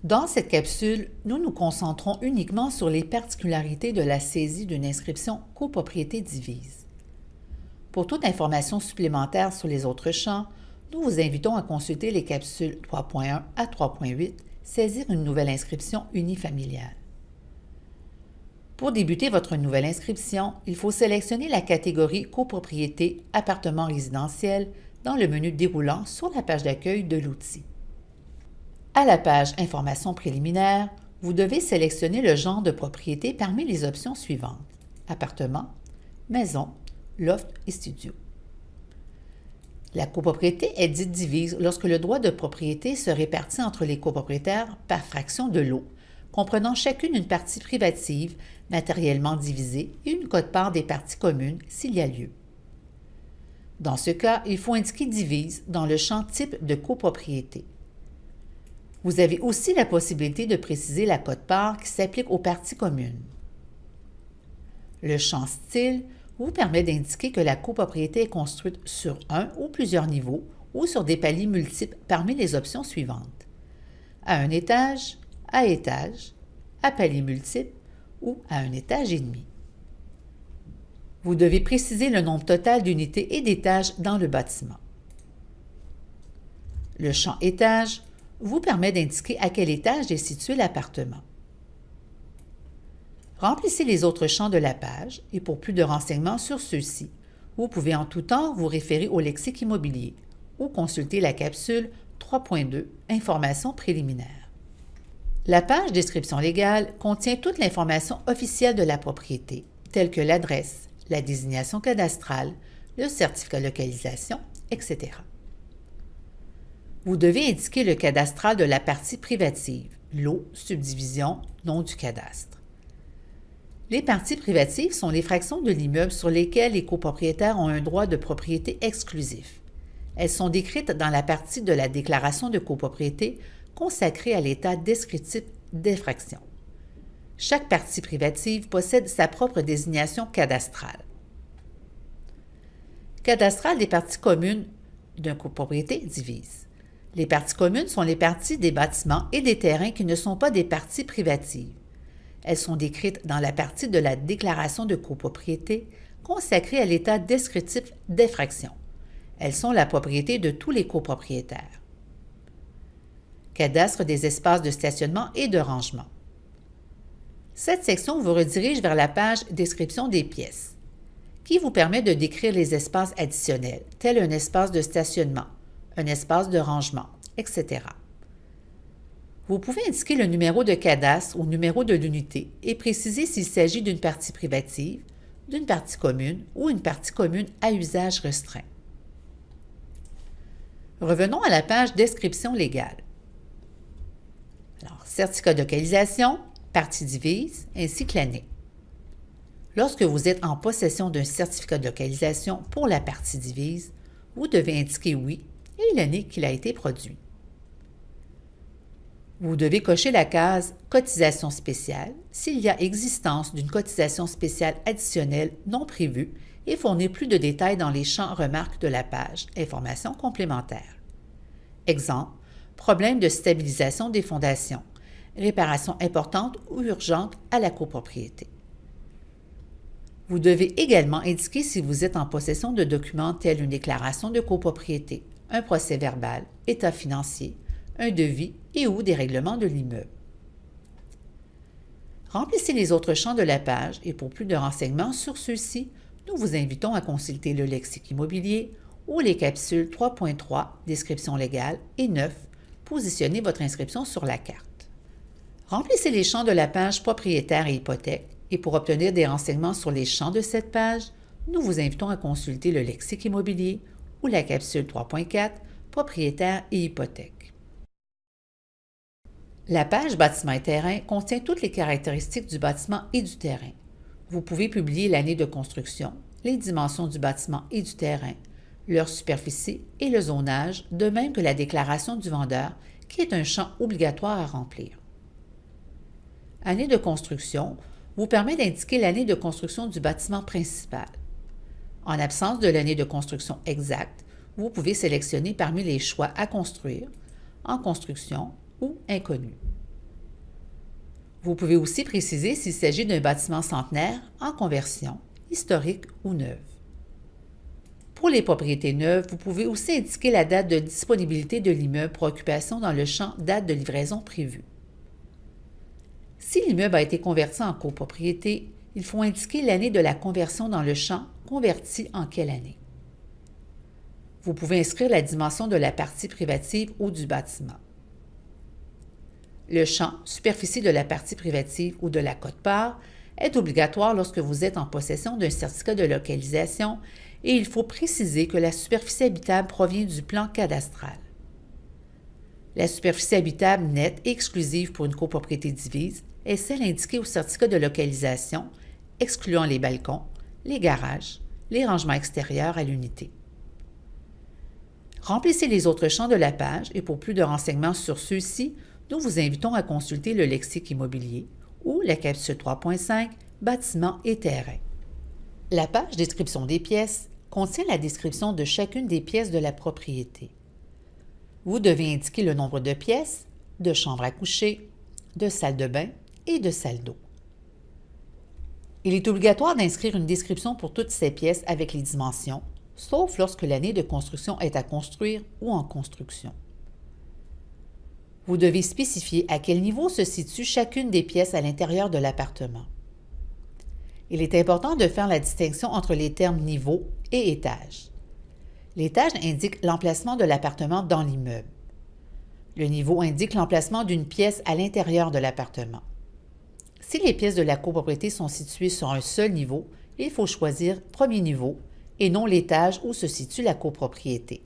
Dans cette capsule, nous nous concentrons uniquement sur les particularités de la saisie d'une inscription copropriété divise. Pour toute information supplémentaire sur les autres champs, nous vous invitons à consulter les capsules 3.1 à 3.8, saisir une nouvelle inscription unifamiliale. Pour débuter votre nouvelle inscription, il faut sélectionner la catégorie copropriété appartement résidentiel dans le menu déroulant sur la page d'accueil de l'outil. À la page Informations préliminaires, vous devez sélectionner le genre de propriété parmi les options suivantes: appartement, maison, loft et studio. La copropriété est dite divise lorsque le droit de propriété se répartit entre les copropriétaires par fraction de lot, comprenant chacune une partie privative matériellement divisée et une quote-part des parties communes s'il y a lieu. Dans ce cas, il faut indiquer divise dans le champ type de copropriété. Vous avez aussi la possibilité de préciser la quote-part qui s'applique aux parties communes. Le champ style vous permet d'indiquer que la copropriété est construite sur un ou plusieurs niveaux ou sur des paliers multiples parmi les options suivantes: à un étage, à paliers multiples ou à un étage et demi. Vous devez préciser le nombre total d'unités et d'étages dans le bâtiment. Le champ étage vous permet d'indiquer à quel étage est situé l'appartement. Remplissez les autres champs de la page et pour plus de renseignements sur ceux-ci, vous pouvez en tout temps vous référer au lexique immobilier ou consulter la capsule 3.2 Informations préliminaires. La page Description légale contient toute l'information officielle de la propriété, telle que l'adresse, la désignation cadastrale, le certificat de localisation, etc. Vous devez indiquer le cadastral de la partie privative, lot, subdivision, nom du cadastre. Les parties privatives sont les fractions de l'immeuble sur lesquelles les copropriétaires ont un droit de propriété exclusif. Elles sont décrites dans la partie de la déclaration de copropriété consacrée à l'état descriptif des fractions. Chaque partie privative possède sa propre désignation cadastrale. Cadastrale des parties communes d'une copropriété divise. Les parties communes sont les parties des bâtiments et des terrains qui ne sont pas des parties privatives. Elles sont décrites dans la partie de la déclaration de copropriété consacrée à l'état descriptif des fractions. Elles sont la propriété de tous les copropriétaires. Cadastre des espaces de stationnement et de rangement. Cette section vous redirige vers la page Description des pièces, qui vous permet de décrire les espaces additionnels, tels un espace de stationnement, un espace de rangement, etc. Vous pouvez indiquer le numéro de cadastre ou numéro de l'unité et préciser s'il s'agit d'une partie privative, d'une partie commune ou une partie commune à usage restreint. Revenons à la page Description légale. Alors, certificat de localisation, partie divise, ainsi que l'année. Lorsque vous êtes en possession d'un certificat de localisation pour la partie divise, vous devez indiquer oui et l'année qu'il a été produit. Vous devez cocher la case « Cotisation spéciale » s'il y a existence d'une cotisation spéciale additionnelle non prévue et fournir plus de détails dans les champs remarques de la page « Informations complémentaires ». Exemple, problème de stabilisation des fondations, réparation importante ou urgente à la copropriété. Vous devez également indiquer si vous êtes en possession de documents tels une déclaration de copropriété, un procès-verbal, état financier, un devis et ou des règlements de l'immeuble. Remplissez les autres champs de la page et pour plus de renseignements sur ceux-ci, nous vous invitons à consulter le lexique immobilier ou les capsules 3.3 Description légale et 9 Positionnez votre inscription sur la carte. Remplissez les champs de la page Propriétaire et hypothèque et pour obtenir des renseignements sur les champs de cette page, nous vous invitons à consulter le lexique immobilier ou la capsule 3.4 Propriétaire et hypothèque. La page Bâtiment et terrain contient toutes les caractéristiques du bâtiment et du terrain. Vous pouvez publier l'année de construction, les dimensions du bâtiment et du terrain, leur superficie et le zonage, de même que la déclaration du vendeur qui est un champ obligatoire à remplir. Année de construction vous permet d'indiquer l'année de construction du bâtiment principal. En absence de l'année de construction exacte, vous pouvez sélectionner parmi les choix à construire, en construction ou inconnu. Vous pouvez aussi préciser s'il s'agit d'un bâtiment centenaire, en conversion, historique ou neuve. Pour les propriétés neuves, vous pouvez aussi indiquer la date de disponibilité de l'immeuble pour occupation dans le champ date de livraison prévue. Si l'immeuble a été converti en copropriété, il faut indiquer l'année de la conversion dans le champ converti en quelle année. Vous pouvez inscrire la dimension de la partie privative ou du bâtiment. Le champ superficie de la partie privative ou de la quote-part est obligatoire lorsque vous êtes en possession d'un certificat de localisation et il faut préciser que la superficie habitable provient du plan cadastral. La superficie habitable nette et exclusive pour une copropriété divise est celle indiquée au certificat de localisation, excluant les balcons, les garages, les rangements extérieurs à l'unité. Remplissez les autres champs de la page et pour plus de renseignements sur ceux-ci, nous vous invitons à consulter le lexique immobilier ou la capsule 3.5 Bâtiments et terrains. La page Description des pièces contient la description de chacune des pièces de la propriété. Vous devez indiquer le nombre de pièces, de chambres à coucher, de salles de bain et de salles d'eau. Il est obligatoire d'inscrire une description pour toutes ces pièces avec les dimensions, sauf lorsque l'année de construction est à construire ou en construction. Vous devez spécifier à quel niveau se situe chacune des pièces à l'intérieur de l'appartement. Il est important de faire la distinction entre les termes niveau et étage. L'étage indique l'emplacement de l'appartement dans l'immeuble. Le niveau indique l'emplacement d'une pièce à l'intérieur de l'appartement. Si les pièces de la copropriété sont situées sur un seul niveau, il faut choisir premier niveau et non l'étage où se situe la copropriété.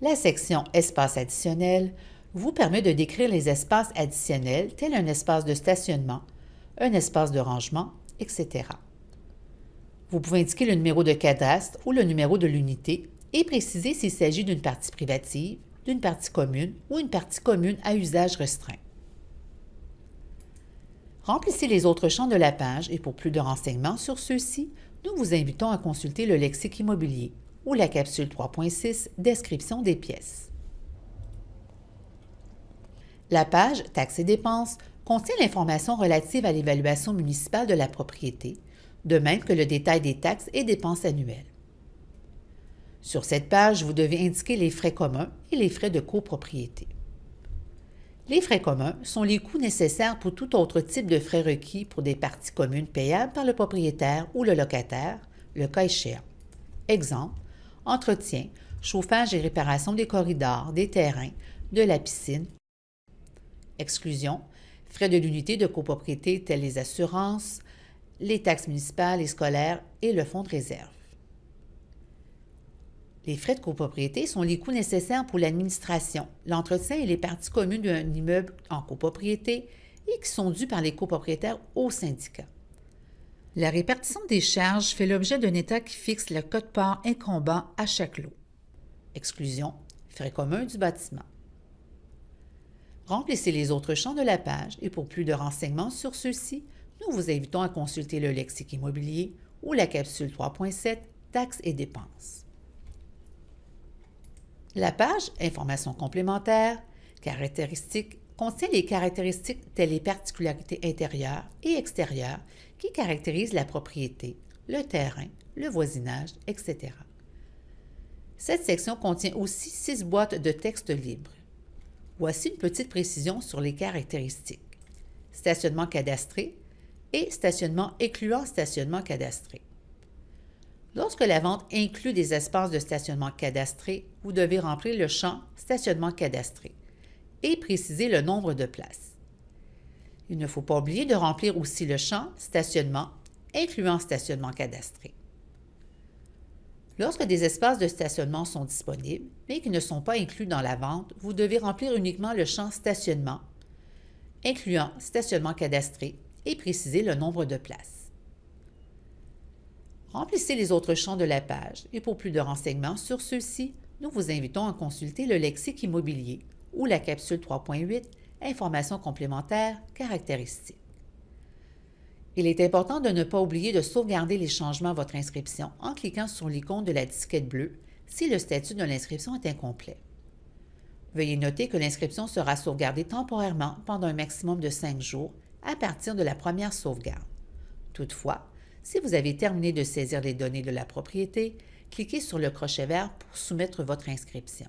La section Espaces additionnels vous permet de décrire les espaces additionnels tels un espace de stationnement, un espace de rangement, etc. Vous pouvez indiquer le numéro de cadastre ou le numéro de l'unité et préciser s'il s'agit d'une partie privative, d'une partie commune ou une partie commune à usage restreint. Remplissez les autres champs de la page et pour plus de renseignements sur ceux-ci, nous vous invitons à consulter le lexique immobilier ou la capsule 3.6 Description des pièces. La page Taxes et dépenses contient l'information relative à l'évaluation municipale de la propriété, de même que le détail des taxes et dépenses annuelles. Sur cette page, vous devez indiquer les frais communs et les frais de copropriété. Les frais communs sont les coûts nécessaires pour tout autre type de frais requis pour des parties communes payables par le propriétaire ou le locataire, le cas échéant. Exemple, entretien, chauffage et réparation des corridors, des terrains, de la piscine. Exclusion, frais de l'unité de copropriété tels les assurances, les taxes municipales et scolaires et le fonds de réserve. Les frais de copropriété sont les coûts nécessaires pour l'administration, l'entretien et les parties communes d'un immeuble en copropriété et qui sont dus par les copropriétaires au syndicat. La répartition des charges fait l'objet d'un état qui fixe le quote-part incombant à chaque lot. Exclusion, frais communs du bâtiment. Remplissez les autres champs de la page et pour plus de renseignements sur ceux-ci, nous vous invitons à consulter le lexique immobilier ou la capsule 3.7 Taxes et dépenses. La page Informations complémentaires, caractéristiques, contient les caractéristiques telles les particularités intérieures et extérieures qui caractérisent la propriété, le terrain, le voisinage, etc. Cette section contient aussi 6 boîtes de texte libre. Voici une petite précision sur les caractéristiques. Stationnement cadastré et stationnement incluant stationnement cadastré. Lorsque la vente inclut des espaces de stationnement cadastrés, vous devez remplir le champ Stationnement cadastré et préciser le nombre de places. Il ne faut pas oublier de remplir aussi le champ Stationnement incluant stationnement cadastré. Lorsque des espaces de stationnement sont disponibles, mais qui ne sont pas inclus dans la vente, vous devez remplir uniquement le champ Stationnement incluant stationnement cadastré et préciser le nombre de places. Remplissez les autres champs de la page et pour plus de renseignements sur ceux-ci, nous vous invitons à consulter le lexique immobilier ou la capsule 3.8 Informations complémentaires, caractéristiques. Il est important de ne pas oublier de sauvegarder les changements à votre inscription en cliquant sur l'icône de la disquette bleue si le statut de l'inscription est incomplet. Veuillez noter que l'inscription sera sauvegardée temporairement pendant un maximum de 5 jours à partir de la première sauvegarde. Toutefois, si vous avez terminé de saisir les données de la propriété, cliquez sur le crochet vert pour soumettre votre inscription.